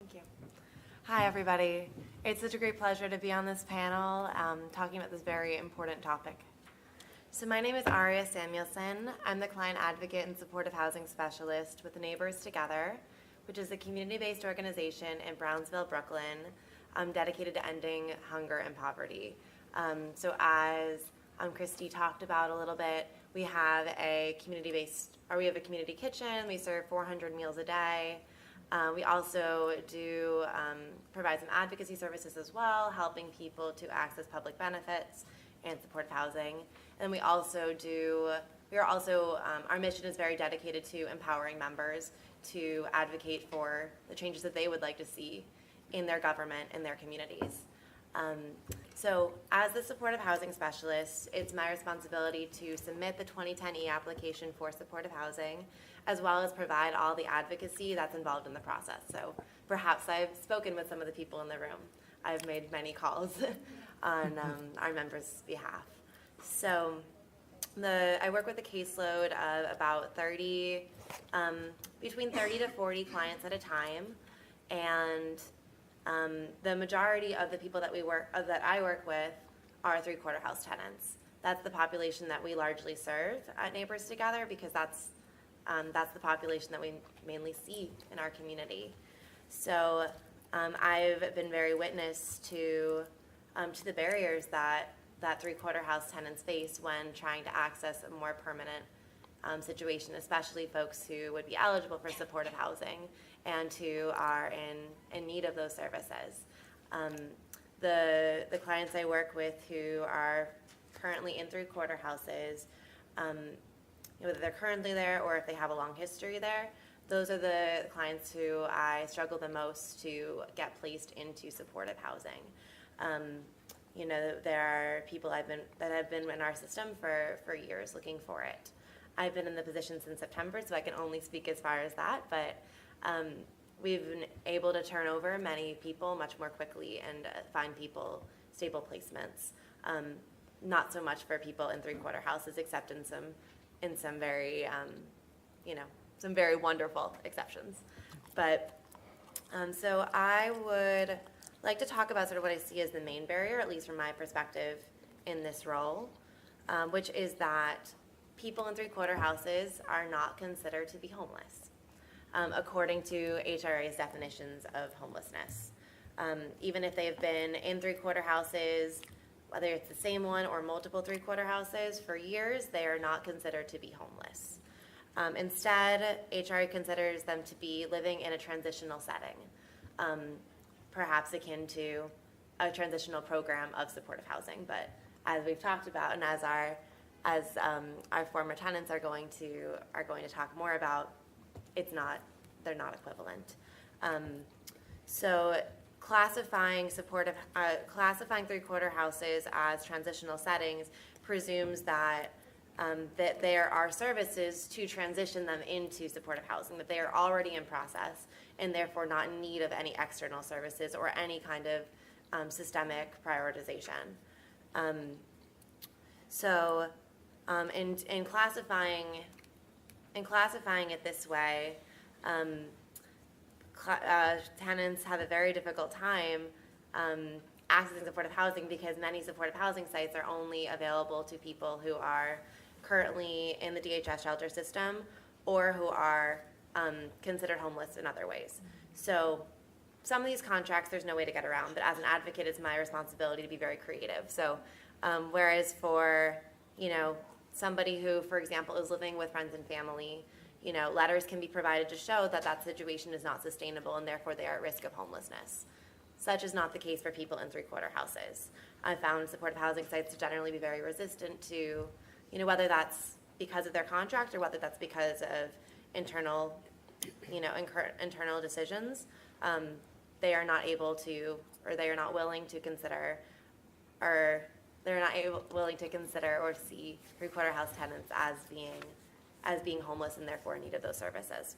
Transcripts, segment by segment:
Thank you. Hi, everybody. It's such a great pleasure to be on this panel talking about this very important topic. So my name is Arya Samuelson. I'm the client advocate and supportive housing specialist with Neighbors Together, which is a community-based organization in Brownsville, Brooklyn, dedicated to ending hunger and poverty. So as Christy talked about a little bit, we have a community kitchen. We serve 400 meals a day. We also do provide some advocacy services as well, helping people to access public benefits and supportive housing. And our mission is very dedicated to empowering members to advocate for the changes that they would like to see in their government and their communities. So as the supportive housing specialist, it's my responsibility to submit the 2010 e-application for supportive housing, as well as provide all the advocacy that's involved in the process. So perhaps I've spoken with some of the people in the room. I've made many calls on our members' behalf. So I work with a caseload of about between 30 to 40 clients at a time, and the majority of the people that I work with are three-quarter house tenants. That's the population that we largely serve at Neighbors Together, because that's the population that we mainly see in our community. So I've been very witness to the barriers that three-quarter house tenants face when trying to access a more permanent situation, especially folks who would be eligible for supportive housing and who are in need of those services. The clients I work with who are currently in three-quarter houses, whether they're currently there or if they have a long history there, those are the clients who I struggle the most to get placed into supportive housing. There are people that have been in our system for years looking for it. I've been in the position since September, so I can only speak as far as that, but we've been able to turn over many people much more quickly and find people stable placements. Not so much for people in three-quarter houses, except in some very, some very wonderful exceptions. But so I would like to talk about sort of what I see as the main barrier, at least from my perspective in this role, which is that people in three-quarter houses are not considered to be homeless, according to HRA's definitions of homelessness. Even if they've been in three-quarter houses, whether it's the same one or multiple three-quarter houses for years, they are not considered to be homeless. Instead, HRA considers them to be living in a transitional setting, perhaps akin to a transitional program of supportive housing. But as we've talked about, and as our former tenants are going to talk more about, they're not equivalent. So classifying three-quarter houses as transitional settings presumes that there are services to transition them into supportive housing, that they are already in process and therefore not in need of any external services or any kind of systemic prioritization. In classifying it this way, tenants have a very difficult time accessing supportive housing, because many supportive housing sites are only available to people who are currently in the DHS shelter system or who are considered homeless in other ways. So some of these contracts, there's no way to get around, but as an advocate, it's my responsibility to be very creative. So whereas for somebody who, for example, is living with friends and family, letters can be provided to show that situation is not sustainable and therefore they are at risk of homelessness. Such is not the case for people in three-quarter houses. I found supportive housing sites to generally be very resistant to, whether that's because of their contract or whether that's because of internal decisions. They are not able to, or they are not willing to consider, or they're not willing to consider or see three-quarter house tenants as being homeless and therefore in need of those services.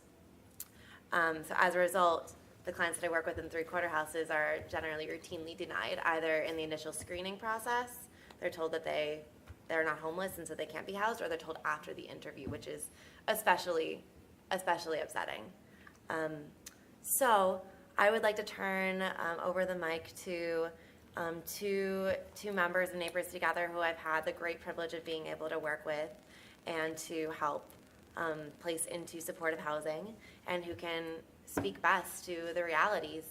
So as a result, the clients that I work with in three-quarter houses are generally routinely denied, either in the initial screening process, they're told that they're not homeless and so they can't be housed, or they're told after the interview, which is especially upsetting. So I would like to turn over the mic to two members and neighbors together who I've had the great privilege of being able to work with and to help place into supportive housing, and who can speak best to the realities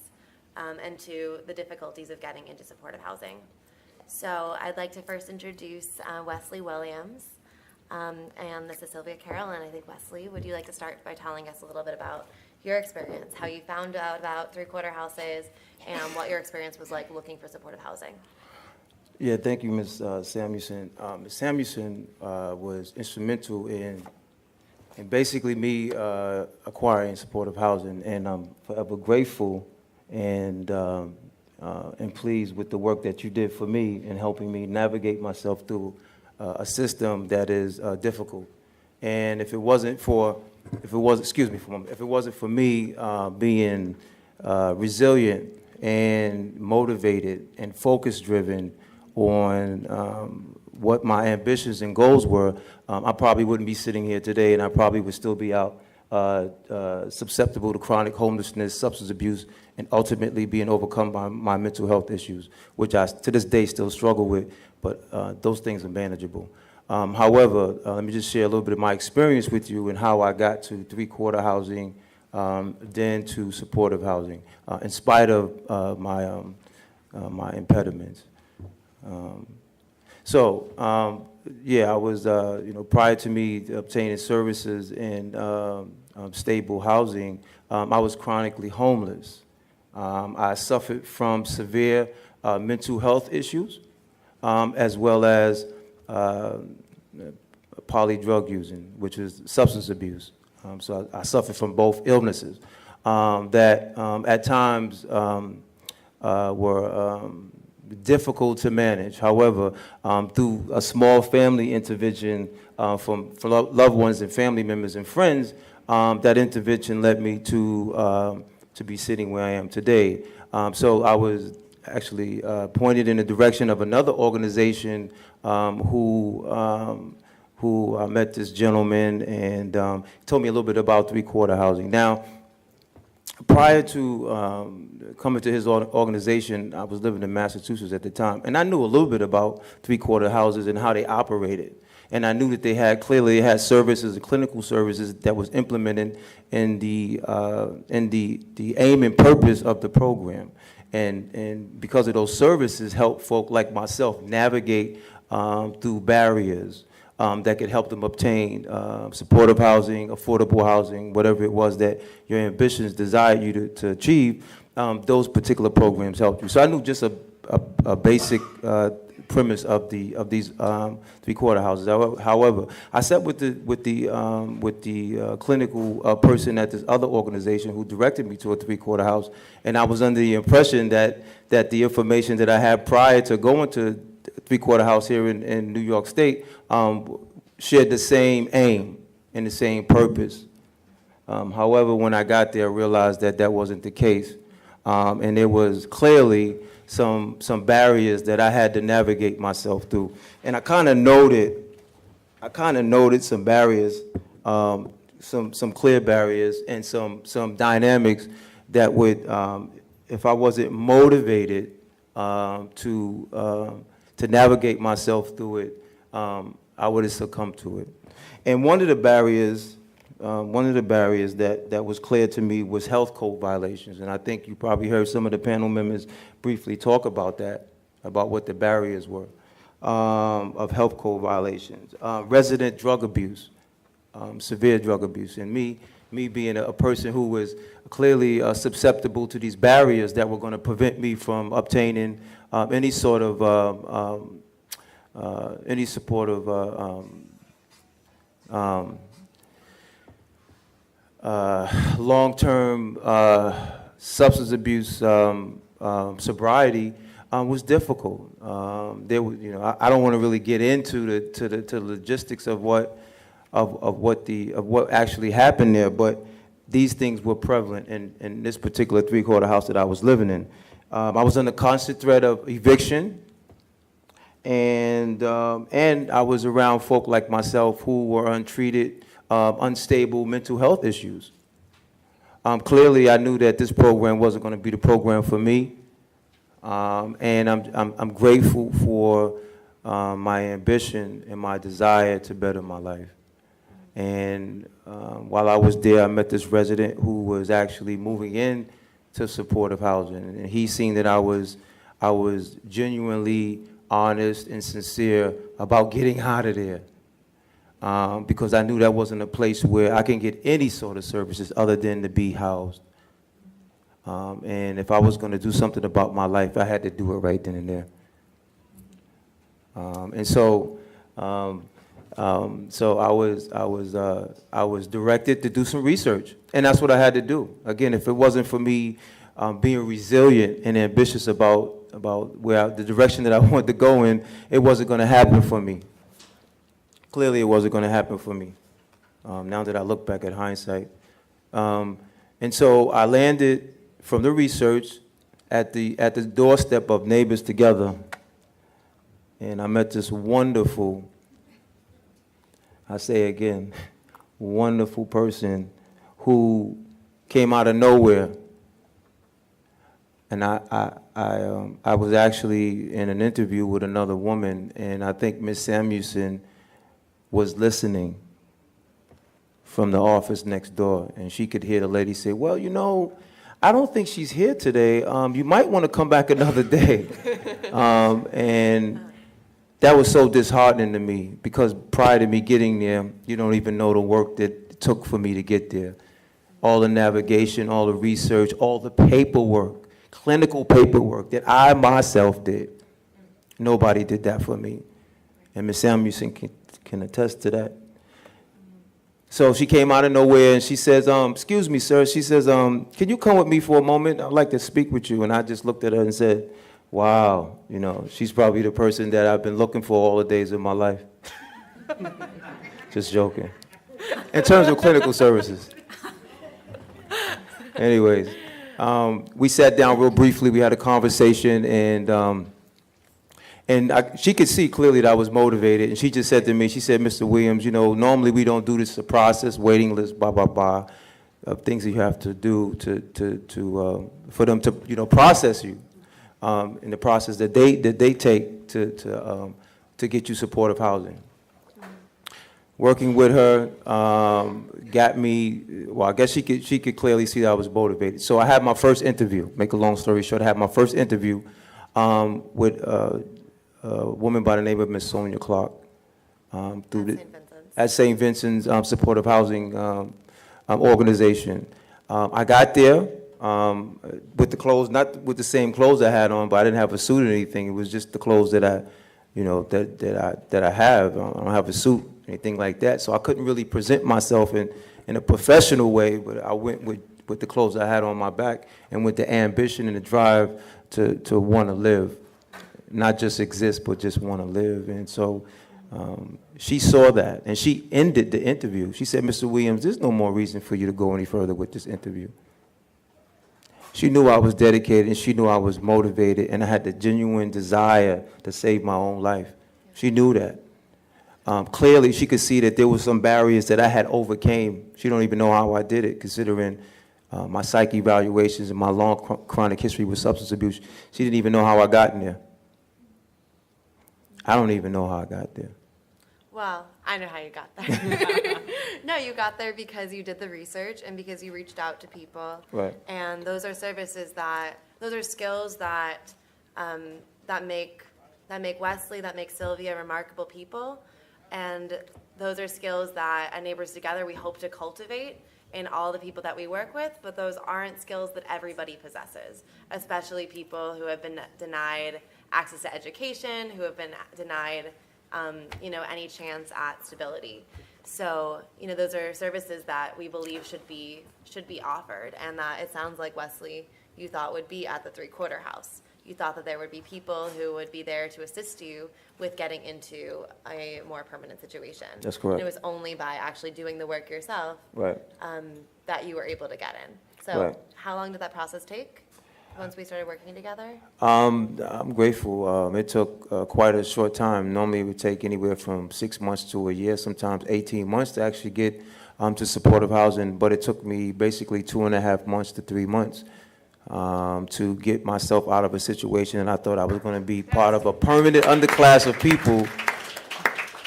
and to the difficulties of getting into supportive housing. So I'd like to first introduce Wesley Williams, and this is Sylvia Carroll, and I think, Wesley, would you like to start by telling us a little bit about your experience, how you found out about three-quarter houses, and what your experience was like looking for supportive housing? Yeah, thank you, Ms. Samuelson. Ms. Samuelson was instrumental in basically me acquiring supportive housing, and I'm forever grateful and pleased with the work that you did for me in helping me navigate myself through a system that is difficult. And if it wasn't for me being resilient and motivated and focus-driven on what my ambitions and goals were, I probably wouldn't be sitting here today, and I probably would still be out susceptible to chronic homelessness, substance abuse, and ultimately being overcome by my mental health issues, which I, to this day, still struggle with, but those things are manageable. However, let me just share a little bit of my experience with you and how I got to three-quarter housing, then to supportive housing, in spite of my impediments. Yeah, I was, prior to me obtaining services in stable housing, I was chronically homeless. I suffered from severe mental health issues, as well as poly drug using, which is substance abuse. So I suffered from both illnesses that at times were difficult to manage. However, through a small family intervention from loved ones and family members and friends, that intervention led me to be sitting where I am today. So I was actually pointed in the direction of another organization who met this gentleman and told me a little bit about three-quarter housing. Now, prior to coming to his organization, I was living in Massachusetts at the time, and I knew a little bit about three-quarter houses and how they operated. And I knew that they had services and clinical services that was implemented in the aim and purpose of the program. And because of those services, help folk like myself navigate through barriers that could help them obtain supportive housing, affordable housing, whatever it was that your ambitions desired you to achieve. Those particular programs helped you. So I knew just a basic premise of these three-quarter houses. However, I sat with the clinical person at this other organization who directed me to a three-quarter house, and I was under the impression that the information that I had prior to going to three-quarter house here in New York State shared the same aim and the same purpose. However, when I got there, I realized that that wasn't the case, and there was clearly some barriers that I had to navigate myself through. And I kind of noted some barriers, some clear barriers, and some dynamics that would, if I wasn't motivated to navigate myself through it, I would have succumbed to it. And one of the barriers that was clear to me was health code violations, and I think you probably heard some of the panel members briefly talk about that, about what the barriers were of health code violations. Resident drug abuse, severe drug abuse, and me being a person who was clearly susceptible to these barriers that were going to prevent me from obtaining any sort of any supportive long-term substance abuse sobriety was difficult. I don't want to really get into the logistics of what actually happened there, but these things were prevalent in this particular three-quarter house that I was living in. I was under constant threat of eviction, and I was around folk like myself who were untreated, unstable mental health issues. Clearly, I knew that this program wasn't going to be the program for me, and I'm grateful for my ambition and my desire to better my life. And while I was there, I met this resident who was actually moving in to supportive housing, and he seen that I was genuinely honest and sincere about getting out of there, because I knew that wasn't a place where I can get any sort of services other than to be housed. And if I was going to do something about my life, I had to do it right then and there. So I was directed to do some research, and that's what I had to do. Again, if it wasn't for me being resilient and ambitious about the direction that I wanted to go in, it wasn't going to happen for me. Clearly, it wasn't going to happen for me. Now that I look back at hindsight, and so I landed from the research at the doorstep of Neighbors Together, and I met this wonderful, I say again, wonderful person who came out of nowhere. And I was actually in an interview with another woman, and I think Ms. Samuelson was listening from the office next door, and she could hear the lady say, well, you know, I don't think she's here today. You might want to come back another day. And that was so disheartening to me, because prior to me getting there, you don't even know the work that it took for me to get there. All the navigation, all the research, all the paperwork, clinical paperwork that I myself did. Nobody did that for me. And Ms. Samuelson can attest to that. So she came out of nowhere and she says, excuse me, sir. She says, can you come with me for a moment? I'd like to speak with you. And I just looked at her and said, wow, you know, she's probably the person that I've been looking for all the days of my life. Just joking. In terms of clinical services. Anyways, we sat down real briefly. We had a conversation, and she could see clearly that I was motivated. And she just said to me, she said, Mr. Williams, you know, normally we don't do this, a process, waiting list, blah, blah, blah, of things that you have to do for them to, you know, process you. In the process that they take to get you supportive housing. Working with her got me, well, I guess she could clearly see that I was motivated. So I had my first interview, make a long story short, I had my first interview with a woman by the name of Miss Sonia Clark at St. Vincent's Supportive Housing organization. I got there with the clothes, not with the same clothes I had on, but I didn't have a suit or anything. It was just the clothes that I, you know, that I have. I don't have a suit, anything like that. So I couldn't really present myself in a professional way, but I went with the clothes I had on my back and with the ambition and the drive to want to live, not just exist, but just want to live. And so she saw that, and she ended the interview. She said, Mr. Williams, there's no more reason for you to go any further with this interview. She knew I was dedicated, and she knew I was motivated, and I had the genuine desire to save my own life. She knew that. Clearly, she could see that there were some barriers that I had overcame. She don't even know how I did it, considering my psych evaluations and my long chronic history with substance abuse. She didn't even know how I got in there. I don't even know how I got there. Well, I know how you got there. No, you got there because you did the research and because you reached out to people. Right. And those are services those are skills that make Wesley, that make Sylvia remarkable people. And those are skills that at Neighbors Together we hope to cultivate in all the people that we work with, but those aren't skills that everybody possesses, especially people who have been denied access to education, who have been denied any chance at stability. So, those are services that we believe should be offered, and that it sounds like, Wesley, you thought would be at the three-quarter house. You thought that there would be people who would be there to assist you with getting into a more permanent situation. That's correct. And it was only by actually doing the work yourself, right, that you were able to get in. So, right. How long did that process take? Once we started working together? I'm grateful. It took quite a short time. Normally it would take anywhere from 6 months to a year, sometimes 18 months to actually get to supportive housing, but it took me basically 2.5 months to 3 months to get myself out of a situation, and I thought I was going to be part of a permanent underclass of people,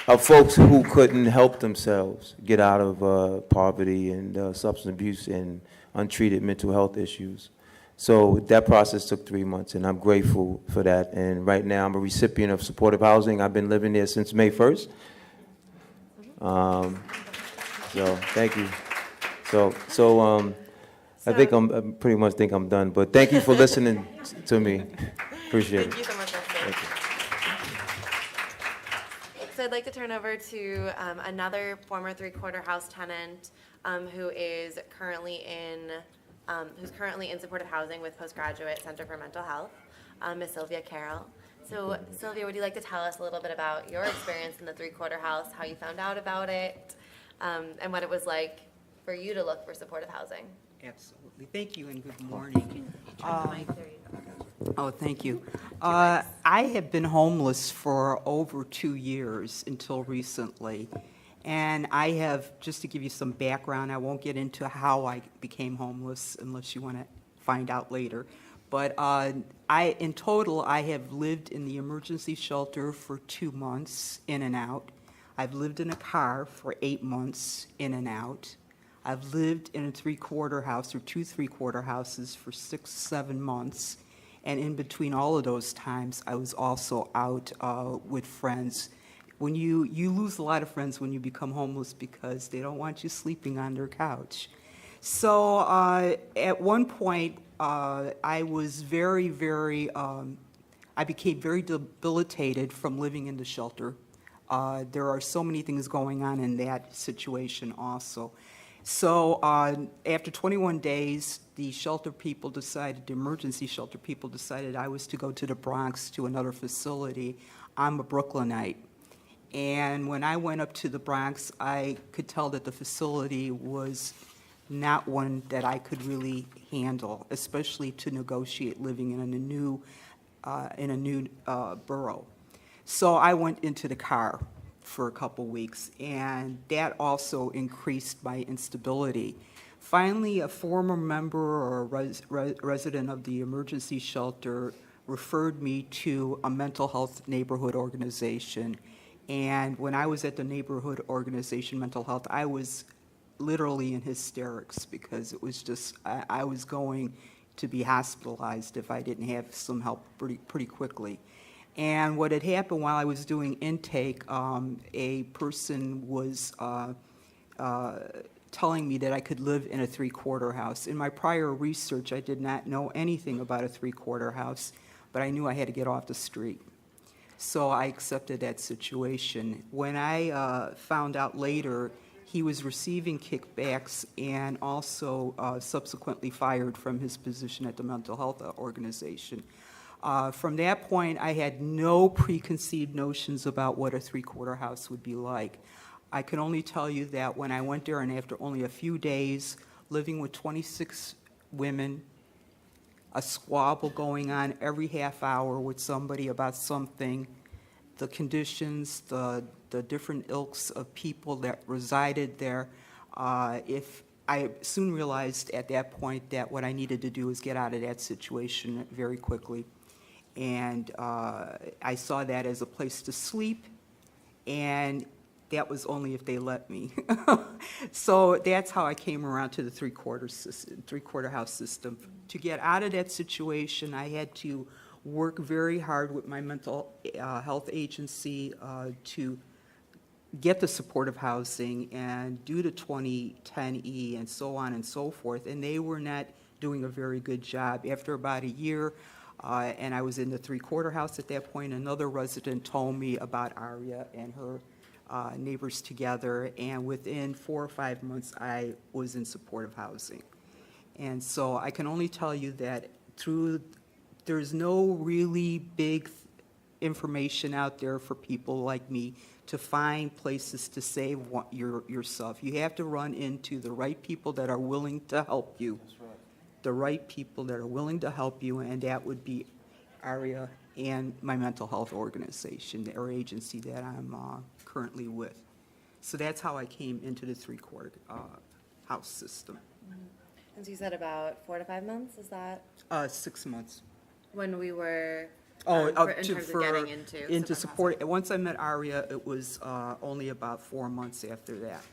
of folks who couldn't help themselves get out of poverty and substance abuse and untreated mental health issues. So that process took 3 months, and I'm grateful for that. And right now, I'm a recipient of supportive housing. I've been living there since May 1st. So thank you. I think I pretty much think I'm done. But thank you for listening to me. Appreciate it. Thank you so much, Wesley. So I'd like to turn over to another former three-quarter house tenant who is currently in supportive housing with Postgraduate Center for Mental Health, Ms. Sylvia Carroll. So Sylvia, would you like to tell us a little bit about your experience in the three-quarter house, how you found out about it, and what it was like for you to look for supportive housing? Absolutely. Thank you and good morning. Oh, thank you. Nice. I have been homeless for over 2 years until recently. And I have, just to give you some background, I won't get into how I became homeless unless you want to find out later. But in total, I have lived in the emergency shelter for 2 months, in and out. I've lived in a car for 8 months, in and out. I've lived in a three-quarter house or 2 three-quarter houses for 6, 7 months. And in between all of those times, I was also out with friends. When you lose a lot of friends when you become homeless because they don't want you sleeping on their couch. So at one point, I was I became very debilitated from living in the shelter. There are so many things going on in that situation also. So after 21 days, the emergency shelter people decided I was to go to the Bronx to another facility. I'm a Brooklynite. And when I went up to the Bronx, I could tell that the facility was not one that I could really handle, especially to negotiate living in a new borough. So I went into the car for a couple weeks, and that also increased my instability. Finally, a former member or resident of the emergency shelter referred me to a mental health neighborhood organization. And when I was at the neighborhood organization, mental health, I was literally in hysterics because it was just, I was going to be hospitalized if I didn't have some help pretty quickly. And what had happened while I was doing intake, a person was telling me that I could live in a three-quarter house. In my prior research, I did not know anything about a three-quarter house, but I knew I had to get off the street. So I accepted that situation. When I found out later, he was receiving kickbacks and also subsequently fired from his position at the mental health organization. From that point, I had no preconceived notions about what a three-quarter house would be like. I can only tell you that when I went there and after only a few days, living with 26 women, a squabble going on every half hour with somebody about something, the conditions, the different ilks of people that resided there. If I soon realized at that point that what I needed to do was get out of that situation very quickly. And I saw that as a place to sleep, and that was only if they let me. So that's how I came around to the three-quarter house system. To get out of that situation, I had to work very hard with my mental health agency to get the supportive housing and do the 2010E and so on and so forth, and they were not doing a very good job. After about a year, and I was in the three-quarter house at that point, another resident told me about Arya and her neighbors together, and within 4 or 5 months, I was in supportive housing. And so I can only tell you that there's no really big information out there for people like me to find places to save yourself. You have to run into the right people that are willing to help you. That's right. The right people that are willing to help you, and that would be Arya and my mental health organization, or agency that I'm currently with. So that's how I came into the three-quarter house system. And so you said about 4 to 5 months, is that 6 months. when we were, Oh, in terms of getting into into support support. Once I met Arya, it was only about 4 months after that.